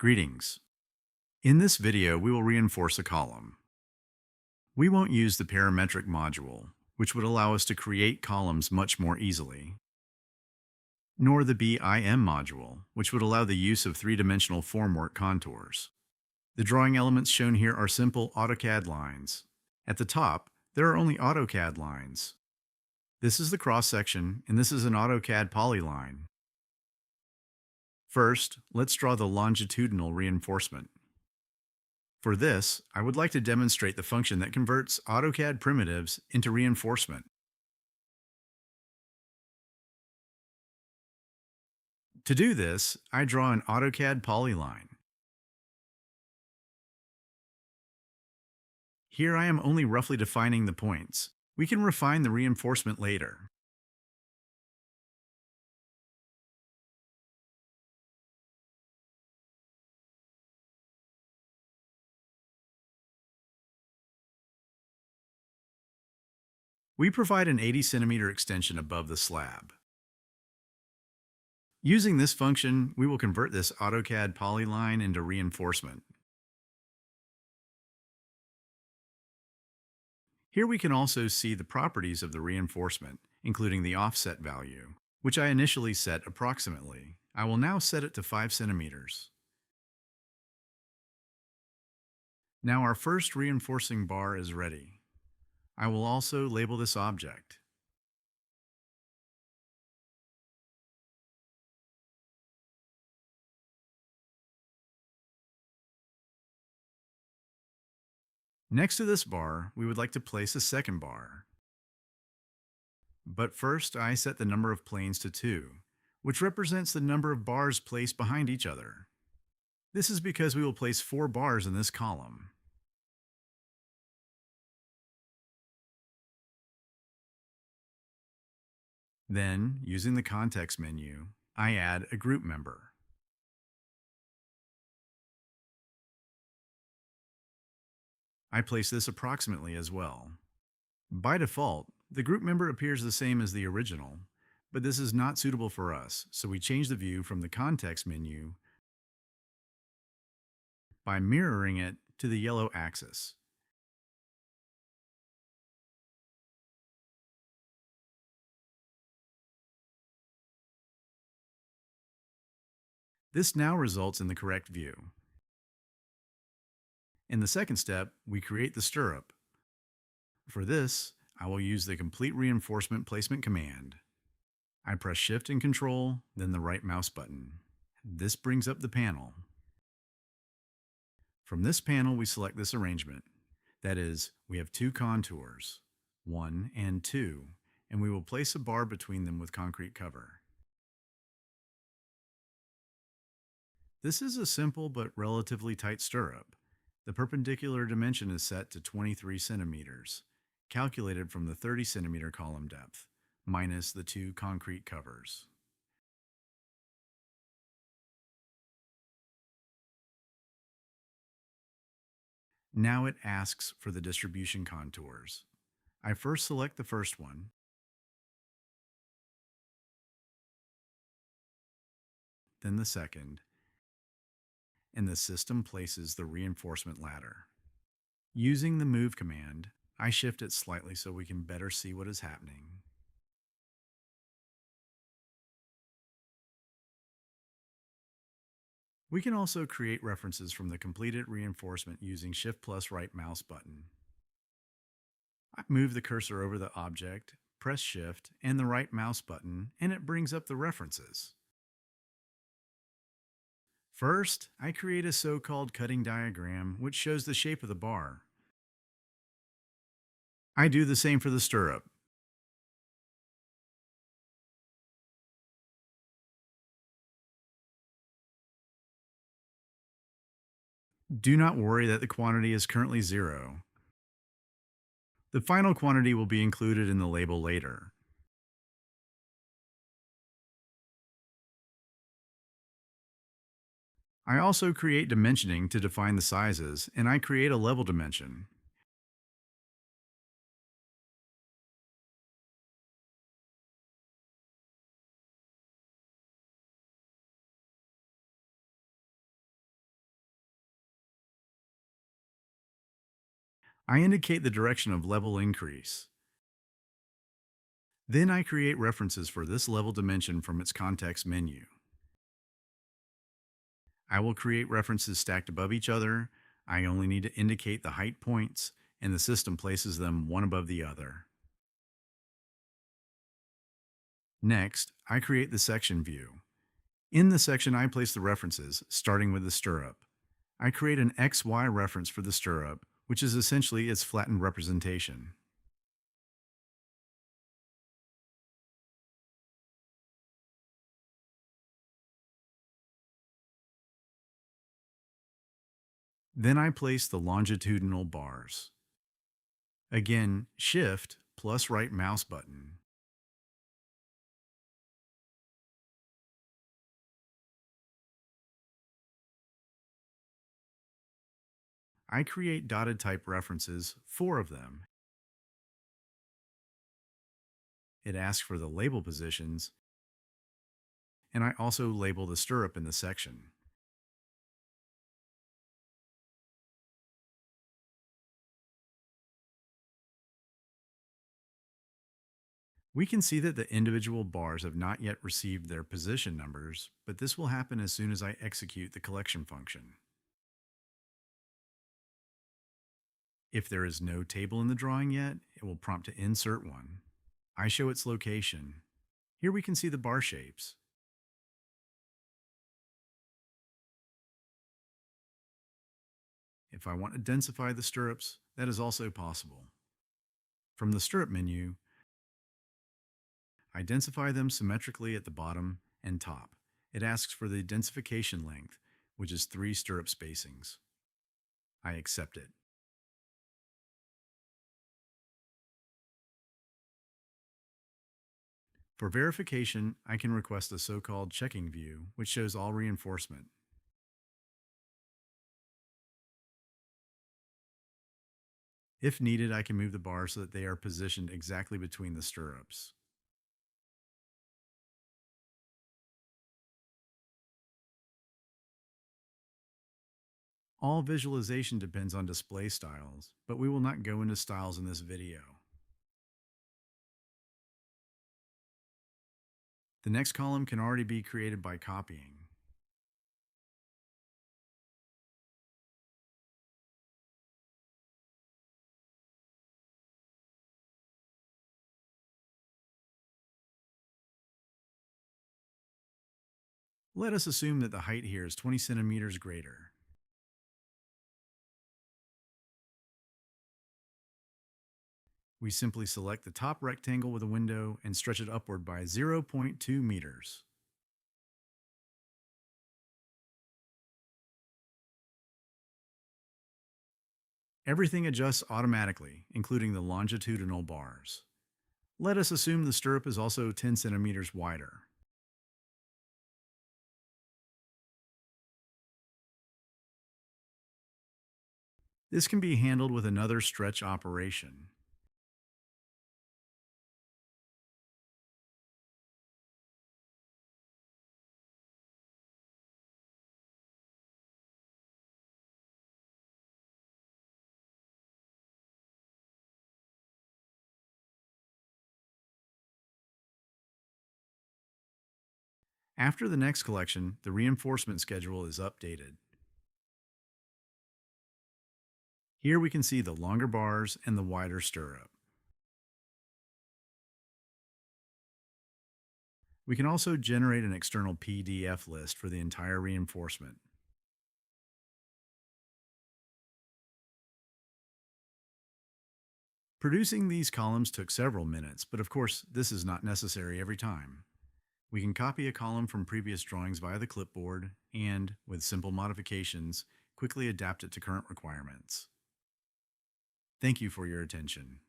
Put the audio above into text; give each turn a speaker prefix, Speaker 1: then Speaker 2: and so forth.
Speaker 1: Greetings. In this video, we will reinforce a column. We won't use the parametric module, which would allow us to create columns much more easily, nor the BIM module, which would allow the use of three-dimensional formwork contours. The drawing elements shown here are simple AutoCAD lines. At the top, there are only AutoCAD lines. This is the cross-section, and this is an AutoCAD polyline. First, let's draw the longitudinal reinforcement. For this, I would like to demonstrate the function that converts AutoCAD primitives into reinforcement. To do this, I draw an AutoCAD polyline. Here I am only roughly defining the points. We can refine the reinforcement later. We provide an 80 centimeter extension above the slab. Using this function, we will convert this AutoCAD polyline into reinforcement. Here we can also see the properties of the reinforcement, including the offset value, which I initially set approximately. I will now set it to 5 centimeters. Now our first reinforcing bar is ready. I will also label this object. Next to this bar, we would like to place a second bar. But first, I set the number of planes to 2, which represents the number of bars placed behind each other. This is because we will place 4 bars in this column. Then, using the context menu, I add a group member. I place this approximately as well. By default, the group member appears the same as the original, but this is not suitable for us, so we change the view from the context menu by mirroring it to the yellow axis. This now results in the correct view. In the second step, we create the stirrup. For this, I will use the complete reinforcement placement command. I press Shift and Control, then the right mouse button. This brings up the panel. From this panel, we select this arrangement. That is, we have 2 contours, 1 and 2, and we will place a bar between them with concrete cover. This is a simple but relatively tight stirrup. The perpendicular dimension is set to 23 centimeters, calculated from the 30 centimeter column depth, minus the 2 concrete covers. Now it asks for the distribution contours. I first select the first one, then the second, and the system places the reinforcement ladder. Using the Move command, I shift it slightly so we can better see what is happening. We can also create references from the completed reinforcement using Shift plus right mouse button. I move the cursor over the object, press Shift and the right mouse button, and it brings up the references. First, I create a so-called cutting diagram which shows the shape of the bar. I do the same for the stirrup. Do not worry that the quantity is currently 0. The final quantity will be included in the label later. I also create dimensioning to define the sizes, and I create a level dimension. I indicate the direction of level increase. Then I create references for this level dimension from its context menu. I will create references stacked above each other. I only need to indicate the height points, and the system places them one above the other. Next, I create the section view. In the section, I place the references, starting with the stirrup. I create an XY reference for the stirrup, which is essentially its flattened representation. Then I place the longitudinal bars. Again, Shift plus right mouse button. I create dotted type references, 4 of them. It asks for the label positions, and I also label the stirrup in the section. We can see that the individual bars have not yet received their position numbers, but this will happen as soon as I execute the collection function. If there is no table in the drawing yet, it will prompt to insert one. I show its location. Here we can see the bar shapes. If I want to densify the stirrups, that is also possible. From the stirrup menu, I densify them symmetrically at the bottom and top. It asks for the densification length, which is 3 stirrup spacings. I accept it. For verification, I can request a so-called checking view, which shows all reinforcement. If needed, I can move the bars so that they are positioned exactly between the stirrups. All visualization depends on display styles, but we will not go into styles in this video. The next column can already be created by copying. Let us assume that the height here is 20 centimeters greater. We simply select the top rectangle with a window and stretch it upward by 0.2 meters. Everything adjusts automatically, including the longitudinal bars. Let us assume the stirrup is also 10 centimeters wider. This can be handled with another stretch operation. After the next collection, the reinforcement schedule is updated. Here we can see the longer bars and the wider stirrup. We can also generate an external PDF list for the entire reinforcement. Producing these columns took several minutes, but of course, this is not necessary every time. We can copy a column from previous drawings via the clipboard and, with simple modifications, quickly adapt it to current requirements. Thank you for your attention.